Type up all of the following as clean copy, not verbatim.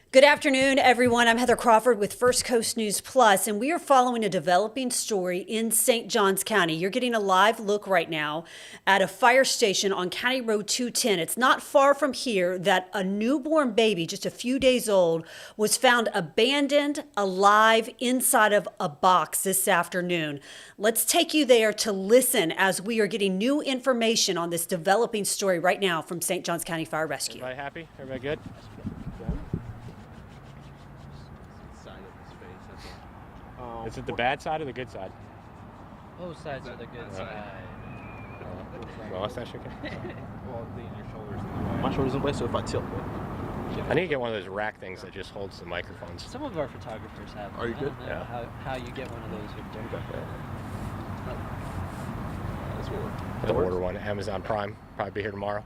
Good afternoon, everyone. I'm Heather Crawford with First Coast News Plus, and we are following a developing story in St. Johns County. You're getting a live look right now at a fire station on County Road 210. It's not far from here that a newborn baby, just a few days old, was found abandoned, alive, inside of a box this afternoon. Let's take you there to listen as we are getting new information on this developing story right now from St. Johns County Fire Rescue. Everybody happy? Everybody good? Is it the bad side or the good side? Both sides are the good side. Well, that's not shaking. Well, lean your shoulders. My shoulders in place, so if I tilt it. I need to get one of those rack things that just holds the microphones. Some of our photographers have them. Are you good? I don't know how you get one of those, Victor. That's what The order one, Amazon Prime, probably be here tomorrow.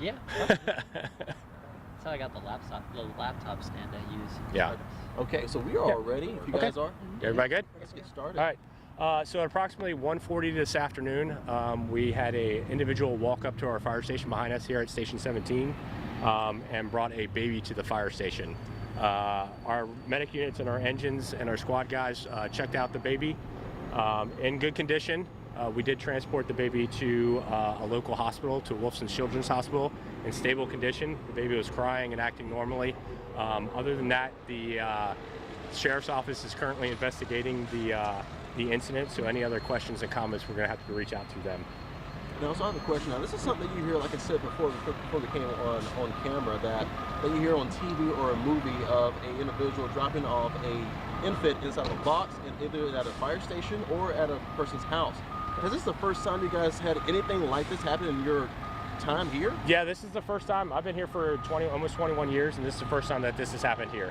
Yeah. That's how I got the laptop stand I use. Yeah. Okay, so we are all ready. If you guys are. Everybody good? Let's get started. All right. So at approximately 1:40 this afternoon, we had an individual walk up to our fire station behind us here at Station 17 and brought a baby to the fire station. Our medic units and our engines and our squad guys checked out the baby in good condition. We did transport the baby to a local hospital, to Wolfson Children's Hospital, in stable condition. The baby was crying and acting normally. Other than that, the Sheriff's Office is currently investigating the incident, so any other questions and comments, we're going to have to reach out to them. Now, so I have a question. Now, this is something that you hear, like I said before we came on camera, that you hear on TV or a movie of an individual dropping off a infant inside of a box, and either at a fire station or at a person's house. Is this the first time you guys had anything like this happen in your time here? Yeah, this is the first time. I've been here for almost 21 years, and this is the first time that this has happened here.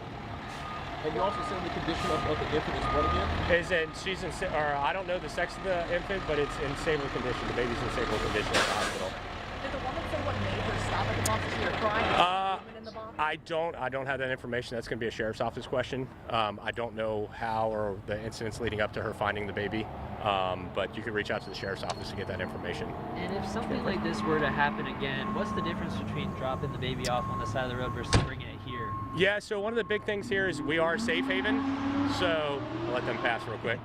And you also said the condition of the infant is what again? I don't know the sex of the infant, but it's in stable condition. The baby's in stable condition at the hospital. Did the woman say what made her stop at the box? Is she crying? In the box? I don't have that information. That's going to be a Sheriff's Office question. I don't know how or the incidents leading up to her finding the baby, but you can reach out to the Sheriff's Office to get that information. And if something like this were to happen again, what's the difference between dropping the baby off on the side of the road versus bringing it here? Yeah, so one of the big things here is we are a safe haven. So I'll let them pass real quick.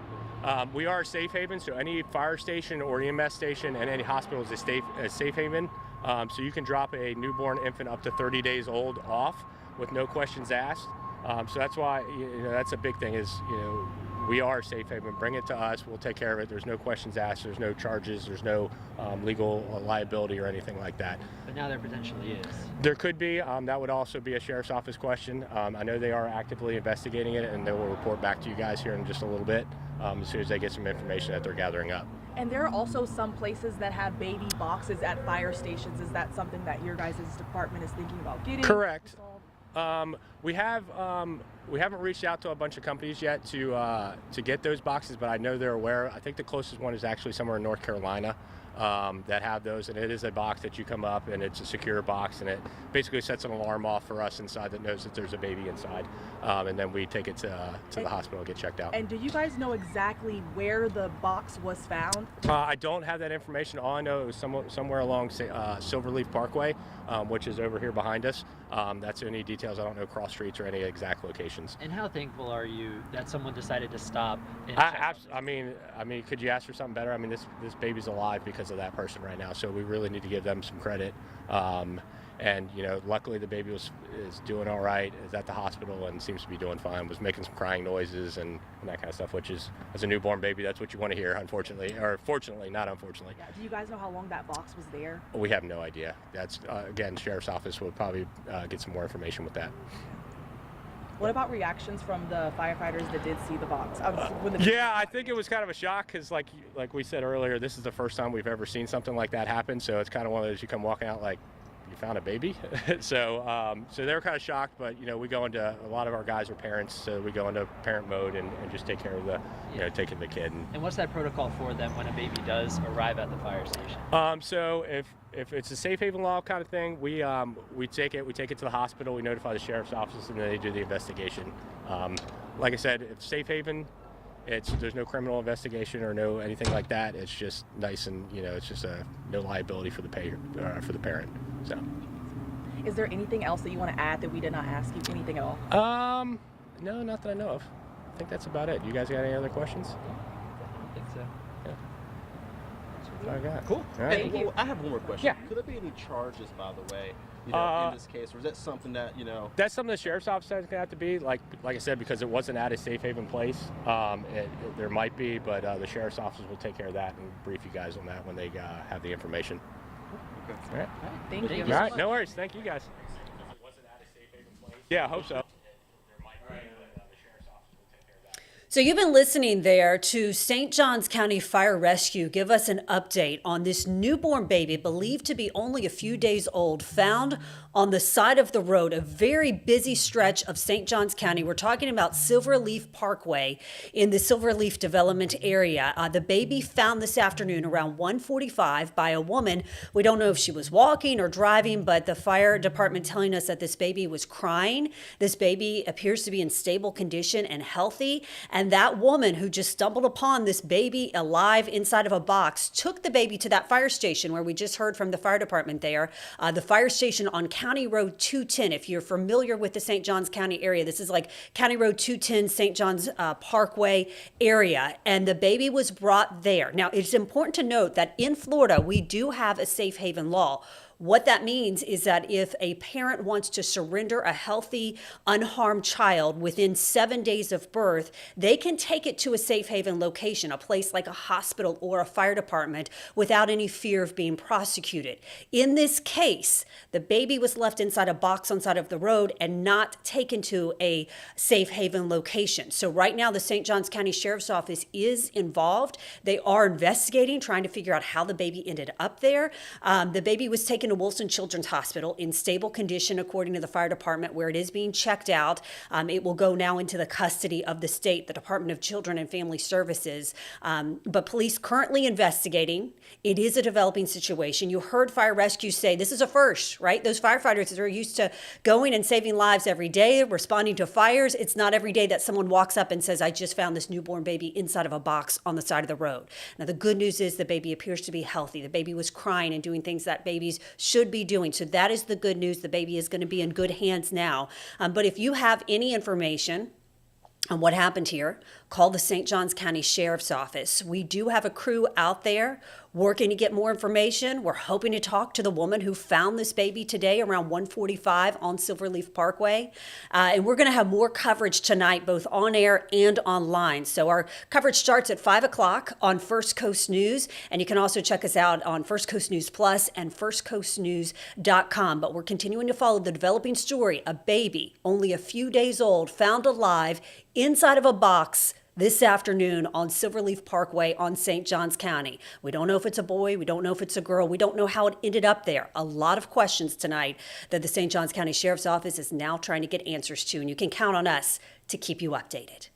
We are a safe haven, so any fire station or EMS station and any hospital is a safe haven. So you can drop a newborn infant up to 30 days old off with no questions asked. So that's why that's a big thing is we are a safe haven. Bring it to us. We'll take care of it. There's no questions asked. There's no charges. There's no legal liability or anything like that. But now there potentially is. There could be. That would also be a Sheriff's Office question. I know they are actively investigating it, and they will report back to you guys here in just a little bit as soon as they get some information that they're gathering up. And there are also some places that have baby boxes at fire stations. Is that something that your guys' department is thinking about getting? Correct. We haven't reached out to a bunch of companies yet to get those boxes, but I know they're aware. I think the closest one is actually somewhere in North Carolina that have those, and it is a box that you come up and it's a secure box, and it basically sets an alarm off for us inside that knows that there's a baby inside, and then we take it to the hospital and get checked out. And do you guys know exactly where the box was found? I don't have that information. All I know it was somewhere along Silverleaf Parkway, which is over here behind us. That's any details. I don't know cross streets or any exact locations. And how thankful are you that someone decided to stop? And I mean, could you ask for something better? I mean, this baby's alive because of that person right now, so we really need to give them some credit. And luckily the baby is doing all right, is at the hospital and seems to be doing fine, was making some crying noises and that kind of stuff, which is, as a newborn baby, that's what you want to hear, unfortunately, or fortunately, not unfortunately. Yeah. Do you guys know how long that box was there? We have no idea. That's again, Sheriff's Office will probably get some more information with that. What about reactions from the firefighters that did see the box? Yeah, I think it was kind of a shock because, like we said earlier, this is the first time we've ever seen something like that happen. So it's kind of one of those, you come walking out like, you found a baby. So they were kind of shocked, but we go into, a lot of our guys are parents, so we go into parent mode and just take care of the, taking the kid. And what's that protocol for them when a baby does arrive at the fire station? So if it's a safe haven law kind of thing, we take it to the hospital, we notify the sheriff's office, and then they do the investigation. Like I said, if safe haven, there's no criminal investigation or no anything like that. It's just nice, and it's just no liability for the parent. So. Is there anything else that you want to add that we did not ask you? Anything at all? No, not that I know of. I think that's about it. You guys got any other questions? I don't think so. That's all I got. Cool. All right. Hey, well, I have one more question. Yeah. Could there be any charges, by the way, in this case, or is that something that That's something the sheriff's office is gonna have to be, like I said, because it wasn't at a safe haven place. There might be, but the sheriff's office will take care of that and brief you guys on that when they have the information. Okay. All right. Thank you. All right. No worries. Thank you guys. Yeah, I hope so. So you've been listening there to St. Johns County Fire Rescue give us an update on this newborn baby believed to be only a few days old, found on the side of the road, a very busy stretch of St. Johns County. We're talking about Silverleaf Parkway in the Silverleaf development area. The baby found this afternoon around 1:45 by a woman. We don't know if she was walking or driving, but the fire department telling us that this baby was crying. This baby appears to be in stable condition and healthy. And that woman who just stumbled upon this baby alive inside of a box took the baby to that fire station where we just heard from the fire department there. The fire station on County Road 210. If you're familiar with the St. Johns County area, this is like County Road 210, St. Johns Parkway area. And the baby was brought there. Now, it's important to note that in Florida, we do have a safe haven law. What that means is that if a parent wants to surrender a healthy, unharmed child within 7 days of birth, they can take it to a safe haven location, a place like a hospital or a fire department, without any fear of being prosecuted. In this case, the baby was left inside a box on the side of the road and not taken to a safe haven location. So right now, the St. Johns County Sheriff's Office is involved. They are investigating, trying to figure out how the baby ended up there. The baby was taken to Wilson Children's Hospital in stable condition, according to the fire department, where it is being checked out. It will go now into the custody of the state, the Department of Children and Family Services. But police currently investigating. It is a developing situation. You heard Fire Rescue say this is a first, right? Those firefighters are used to going and saving lives every day, responding to fires. It's not every day that someone walks up and says, I just found this newborn baby inside of a box on the side of the road. Now, the good news is the baby appears to be healthy. The baby was crying and doing things that babies should be doing. So that is the good news. The baby is going to be in good hands now. But if you have any information on what happened here, call the St. Johns County Sheriff's Office. We do have a crew out there working to get more information. We're hoping to talk to the woman who found this baby today around 1:45 on Silverleaf Parkway. And we're going to have more coverage tonight, both on air and online. So our coverage starts at 5 o'clock on First Coast News. And you can also check us out on First Coast News Plus and firstcoastnews.com. But we're continuing to follow the developing story. A baby, only a few days old, found alive inside of a box this afternoon on Silverleaf Parkway on St. Johns County. We don't know if it's a boy. We don't know if it's a girl. We don't know how it ended up there. A lot of questions tonight that the St. Johns County Sheriff's Office is now trying to get answers to, and you can count on us to keep you updated.